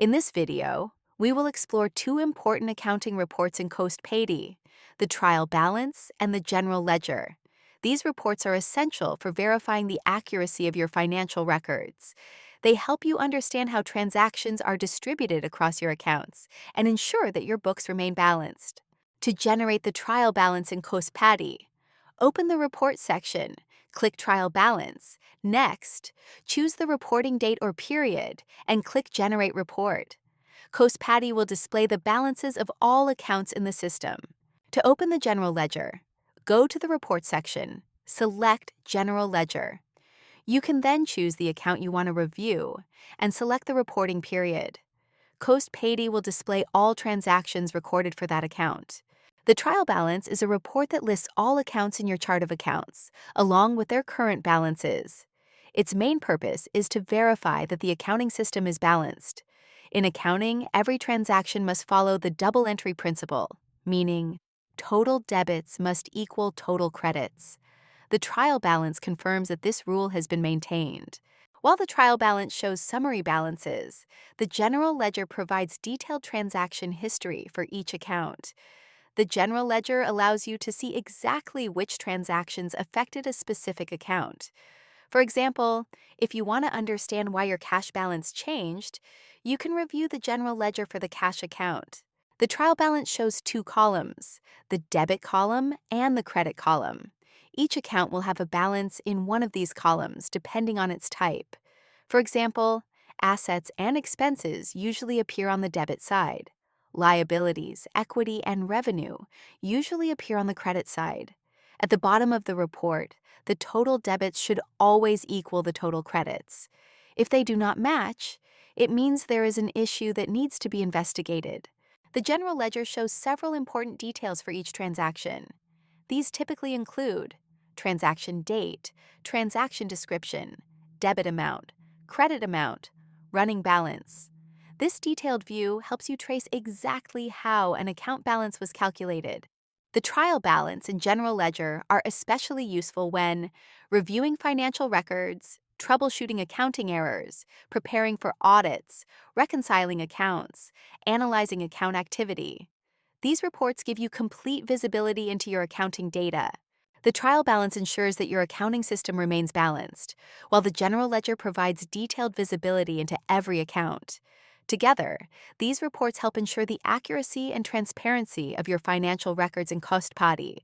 In this video, we will explore two important accounting reports in KostPadi, the trial balance and the general ledger. These reports are essential for verifying the accuracy of your financial records. They help you understand how transactions are distributed across your accounts and ensure that your books remain balanced. To generate the trial balance in KostPadi, open the Report section, click Trial Balance. Next, choose the reporting date or period and click Generate Report. KostPadi will display the balances of all accounts in the system. To open the General Ledger, go to the Report section, select General Ledger. You can then choose the account you want to review and select the reporting period. KostPadi will display all transactions recorded for that account. The trial balance is a report that lists all accounts in your chart of accounts, along with their current balances. Its main purpose is to verify that the accounting system is balanced. In accounting, every transaction must follow the double entry principle, meaning total debits must equal total credits. The trial balance confirms that this rule has been maintained. While the trial balance shows summary balances, the general ledger provides detailed transaction history for each account. The general ledger allows you to see exactly which transactions affected a specific account. For example, if you want to understand why your cash balance changed, you can review the general ledger for the cash account. The trial balance shows two columns, the debit column and the credit column. Each account will have a balance in one of these columns depending on its type. For example, assets and expenses usually appear on the debit side. Liabilities, equity, and revenue usually appear on the credit side. At the bottom of the report, the total debits should always equal the total credits. If they do not match, it means there is an issue that needs to be investigated. The general ledger shows several important details for each transaction. These typically include transaction date, transaction description, debit amount, credit amount, running balance. This detailed view helps you trace exactly how an account balance was calculated. The trial balance and general ledger are especially useful when reviewing financial records, troubleshooting accounting errors, preparing for audits, reconciling accounts, analyzing account activity. These reports give you complete visibility into your accounting data. The trial balance ensures that your accounting system remains balanced, while the general ledger provides detailed visibility into every account. Together, these reports help ensure the accuracy and transparency of your financial records in KostPadi.